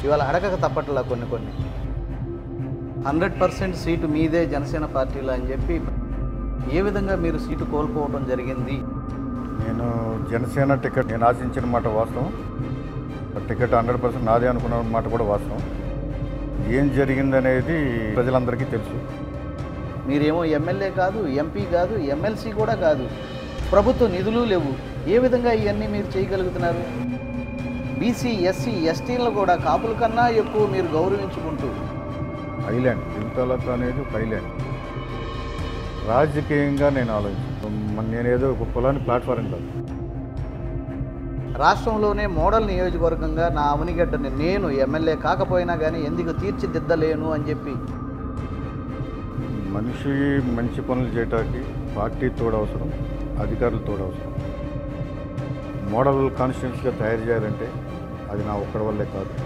ఇవాళ అడగక తప్పట్లా కొన్ని 100% సీటు మీదే జనసేన పార్టీలో అని చెప్పి ఏ విధంగా మీరు సీటు కోల్పోవడం జరిగింది? నేను జనసేన టికెట్ నేను ఆశించిన మాట వాస్తవం. టికెట్ 100% నాదే అనుకున్న మాట కూడా వాస్తవం. ఏం జరిగిందనేది ప్రజలందరికీ తెలుసు. మీరేమో ఎమ్మెల్యే కాదు, ఎంపీ కాదు, ఎమ్మెల్సీ కూడా కాదు, ప్రభుత్వ నిధులు లేవు. ఏ విధంగా ఇవన్నీ మీరు చేయగలుగుతున్నారు? బీసీ, ఎస్సీ, ఎస్టీలను కూడా కాపుల కన్నా ఎక్కువ మీరు గౌరవించుకుంటూ ఐలాండ్ దిల్తలక్ అనేది ఒక ఐలాండ్. రాజకీయంగా నేను ఆలోచించాను. నేనేదో ఒక కులాన్ని ప్లాట్ఫారం కాదు. రాష్ట్రంలోనే మోడల్ నియోజకవర్గంగా నా అవనిగడ్డని నేను ఎమ్మెల్యే కాకపోయినా కానీ ఎందుకు తీర్చిదిద్దలేను అని చెప్పి మనిషి మంచి పనులు చేయడానికి పార్టీ తోడవసరం, అధికారులు తోడవసరం. మోడల్ కాన్స్టిట్యూన్సీగా తయారు చేయాలంటే అది నా ఒక్కడి వల్లే కాదు.